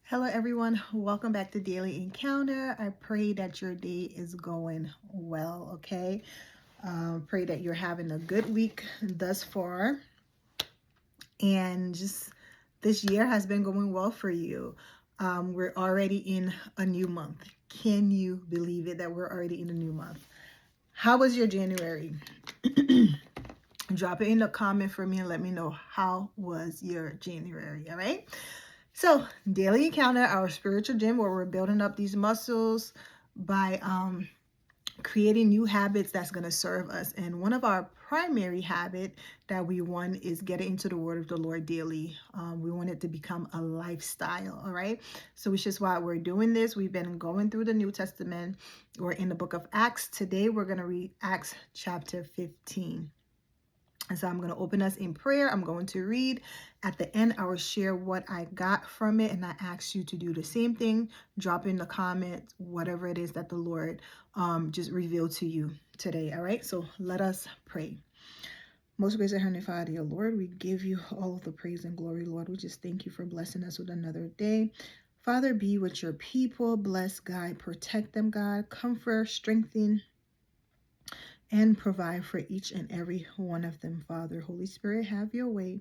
Hello, everyone. Welcome back to Daily Encounter. I pray that your day is going well, okay? Pray that you're having a good week thus far. And just this year has been going well for you. We're already in a new month. Can you believe it that we're already in a new month? How was your January? Drop it in the comment for me and let me know how was your January, all right? So, daily encounter, our spiritual gym where we're building up these muscles by creating new habits that's going to serve us. And one of our primary habit that we want is getting into the word of the Lord daily. We want it to become a lifestyle, all right? So which is why we're doing this. We've been going through the New Testament. We're in the book of Acts. Today we're going to read Acts chapter 15. And so I'm going to open us in prayer. I'm going to read. At the end, I will share what I got from it. And I ask you to do the same thing. Drop in the comments, whatever it is that the Lord just revealed to you today. All right. So let us pray. Most gracious Heavenly Father, dear Lord, we give you all of the praise and glory, Lord. We just thank you for blessing us with another day. Father, be with your people. Bless, guide, protect them, God. Comfort, strengthen, and provide for each and every one of them, Father. Holy Spirit, have your way.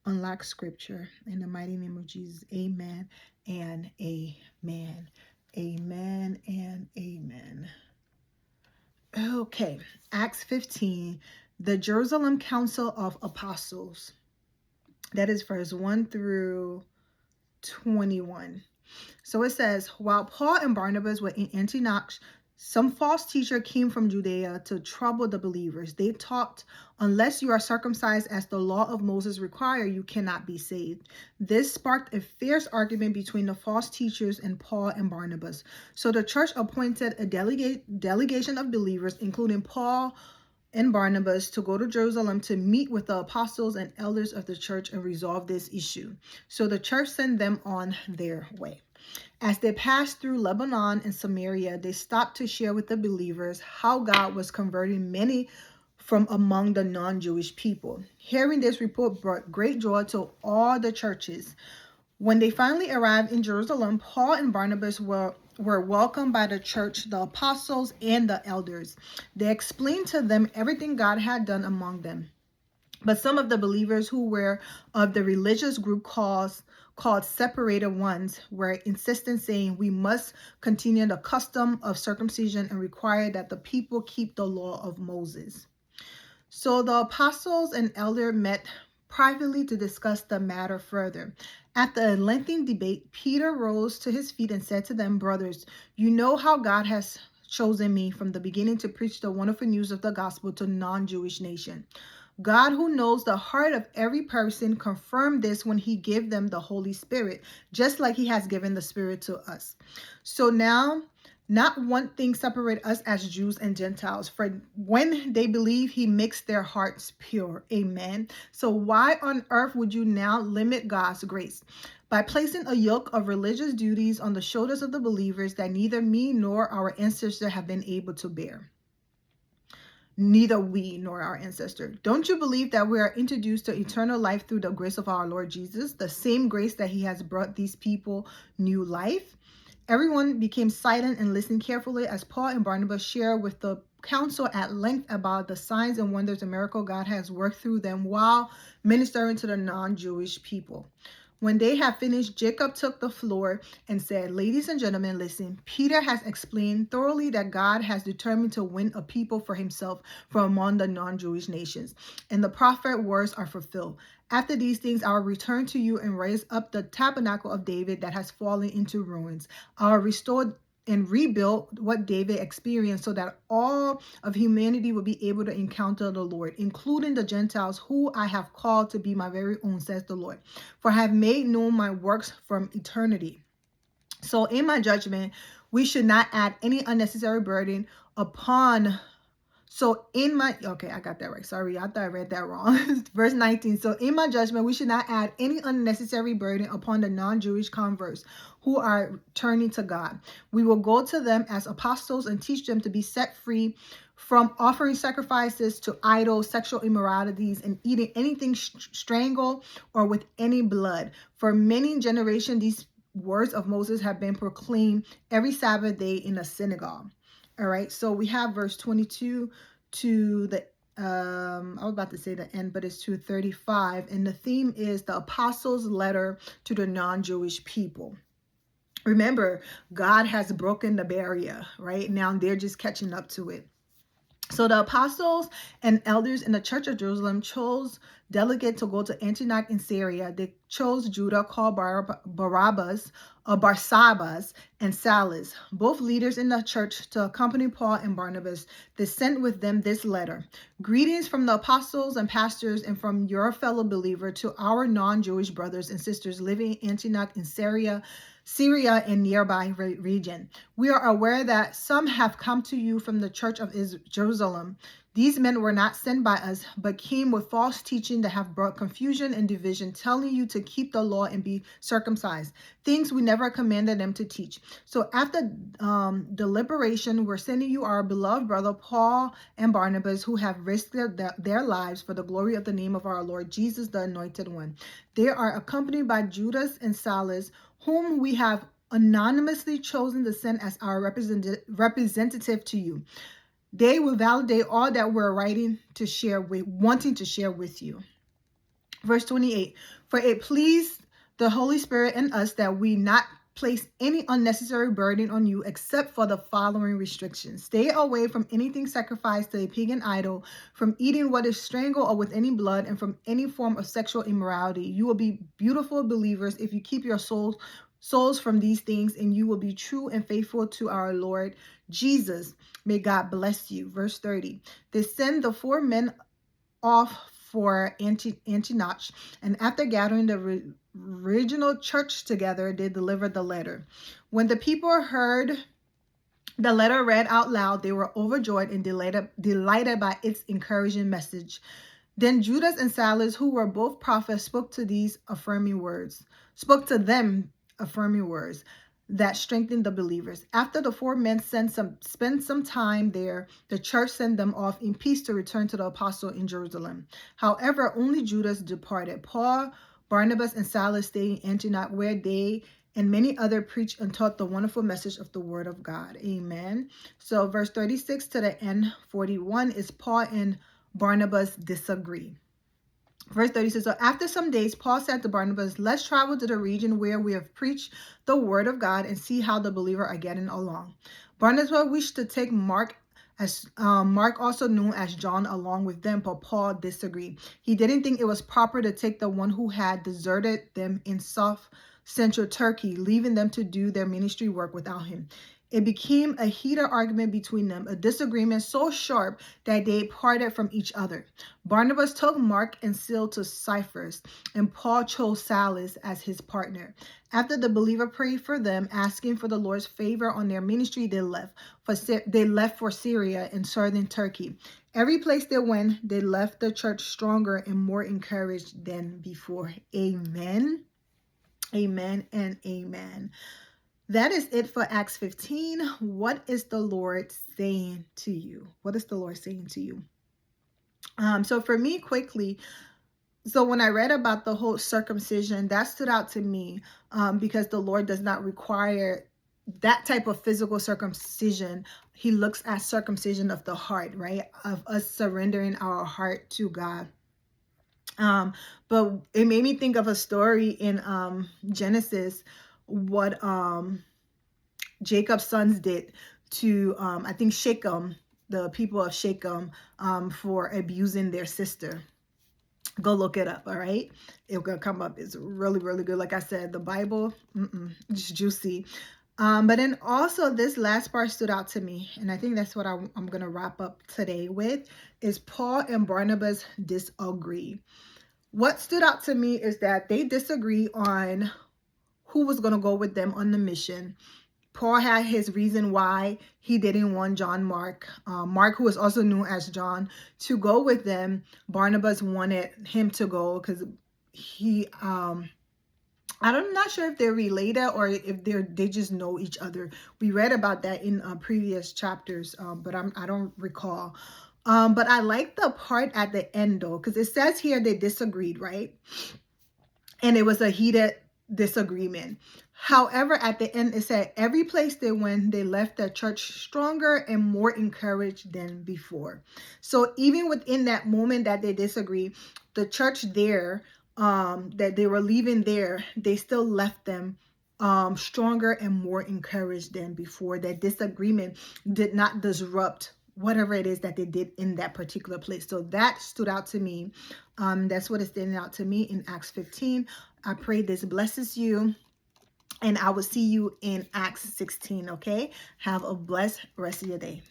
Unlock scripture. In the mighty name of Jesus, amen and amen. Amen and amen. Okay, Acts 15, the Jerusalem Council of Apostles. That is verse 1 through 21. So it says, while Paul and Barnabas were in Antioch, some false teacher came from Judea to trouble the believers. They talked, unless you are circumcised as the law of Moses require, you cannot be saved. This sparked a fierce argument between the false teachers and Paul and Barnabas. So the church appointed a delegation of believers, including Paul and Barnabas, to go to Jerusalem to meet with the apostles and elders of the church and resolve this issue. So the church sent them on their way. As they passed through Lebanon and Samaria, they stopped to share with the believers how God was converting many from among the non-Jewish people. Hearing this report brought great joy to all the churches. When they finally arrived in Jerusalem, Paul and Barnabas were welcomed by the church, the apostles, and the elders. They explained to them everything God had done among them. But some of the believers who were of the religious group called separated ones were insistent, saying, we must continue the custom of circumcision and require that the people keep the law of Moses. So the apostles and elder met privately to discuss the matter further. After a lengthy debate, Peter rose to his feet and said to them, brothers, you know how God has chosen me from the beginning to preach the wonderful news of the gospel to non-Jewish nation. God, who knows the heart of every person, confirmed this when he gave them the Holy Spirit, just like he has given the Spirit to us. So now, not one thing separates us as Jews and Gentiles. For when they believe, he makes their hearts pure. Amen. So why on earth would you now limit God's grace? By placing a yoke of religious duties on the shoulders of the believers that neither me nor our ancestors have been able to bear. Neither we nor our ancestor. Don't you believe that we are introduced to eternal life through the grace of our Lord Jesus, the same grace that he has brought these people new life? Everyone became silent and listened carefully as Paul and Barnabas shared with the council at length about the signs and wonders and miracle God has worked through them while ministering to the non-Jewish people. When they had finished, Jacob took the floor and said, ladies and gentlemen, listen. Peter has explained thoroughly that God has determined to win a people for himself from among the non-Jewish nations, and the prophet words are fulfilled. After these things, I will return to you and raise up the tabernacle of David that has fallen into ruins. I will restore and rebuild what David experienced so that all of humanity will be able to encounter the Lord, including the Gentiles who I have called to be my very own, says the Lord. For I have made known my works from eternity. So in my judgment, we should not add any unnecessary burden upon okay, I got that right. Sorry, I thought I read that wrong. Verse 19. So in my judgment, we should not add any unnecessary burden upon the non-Jewish converts who are turning to God. We will go to them as apostles and teach them to be set free from offering sacrifices to idols, sexual immoralities, and eating anything strangled or with any blood. For many generations, words of Moses have been proclaimed every Sabbath day in a synagogue. All right, so we have verse 22 to the I was about to say the end, but it's to 35, and the theme is the apostles' letter to the non-Jewish people. Remember, God has broken the barrier, right? Now they're just catching up to it. So the apostles and elders in the church of Jerusalem chose delegates to go to Antioch in Syria. They chose Judah, called Barabbas, Barsabbas, and Silas, both leaders in the church, to accompany Paul and Barnabas. They sent with them this letter: greetings from the apostles and pastors and from your fellow believer to our non-Jewish brothers and sisters living in Antioch in Syria and nearby region. We are aware that some have come to you from the church of Jerusalem. These men were not sent by us, but came with false teaching that have brought confusion and division, telling you to keep the law and be circumcised, things we never commanded them to teach. So after deliberation, we're sending you our beloved brother Paul and Barnabas, who have risked their lives for the glory of the name of our Lord Jesus, the Anointed One. They are accompanied by Judas and Silas, whom we have anonymously chosen to send as our representative to you. They will validate all that we're wanting to share with you. Verse 28, for it pleased the Holy Spirit and us that we not place any unnecessary burden on you except for the following restrictions. Stay away from anything sacrificed to a pagan idol, from eating what is strangled or with any blood, and from any form of sexual immorality. You will be beautiful believers if you keep your souls from these things, and you will be true and faithful to our Lord Jesus. May God bless you. Verse 30, they send the 4 men off for Antioch, and after gathering the original church together, they delivered the letter. When the people heard the letter read out loud, they were overjoyed and delighted by its encouraging message. Then Judas and Silas, who were both prophets, spoke to them affirming words that strengthened the believers. After the 4 men spent some time there, the church sent them off in peace to return to the apostle in Jerusalem. However, only Judas departed. Paul, Barnabas, and Silas stayed in Antioch, where they and many others preached and taught the wonderful message of the word of God. Amen. So verse 36 to the end 41 is Paul and Barnabas disagree. Verse 36, so after some days, Paul said to Barnabas, let's travel to the region where we have preached the word of God and see how the believers are getting along. Barnabas wished to take Mark, also known as John, along with them, but Paul disagreed. He didn't think it was proper to take the one who had deserted them in South Central Turkey, leaving them to do their ministry work without him. It became a heated argument between them, a disagreement so sharp that they parted from each other. Barnabas took Mark and Silas to Cyprus, and Paul chose Silas as his partner. After the believer prayed for them, asking for the Lord's favor on their ministry, they left for Syria and southern Turkey. Every place they went, they left the church stronger and more encouraged than before. Amen. Amen and amen. That is it for Acts 15. What is the Lord saying to you? What is the Lord saying to you? So for me, quickly, so when I read about the whole circumcision, that stood out to me because the Lord does not require that type of physical circumcision. He looks at circumcision of the heart, right? Of us surrendering our heart to God. But it made me think of a story in Genesis, what Jacob's sons did to I think Shechem, the people of Shechem, for abusing their sister. Go look it up. All right, it's gonna come up. It's really, really good. Like I said, the Bible, it's juicy. But then also this last part stood out to me, and I think that's what I'm gonna wrap up today with, is Paul and Barnabas disagree. What stood out to me is that they disagree on who was going to go with them on the mission. Paul had his reason why he didn't want Mark, who was also known as John, to go with them. Barnabas wanted him to go because I'm not sure if they're related or if they just know each other. We read about that in previous chapters, but I don't recall. But I like the part at the end though, because it says here they disagreed, right? And it was a heated disagreement. However, at the end, it said, every place they went, they left the church stronger and more encouraged than before. So even within that moment that they disagree, the church there, that they were leaving there, they still left them stronger and more encouraged than before. That disagreement did not disrupt whatever it is that they did in that particular place. So that stood out to me. That's what is standing out to me in Acts 15. I pray this blesses you. And I will see you in Acts 16, okay? Have a blessed rest of your day.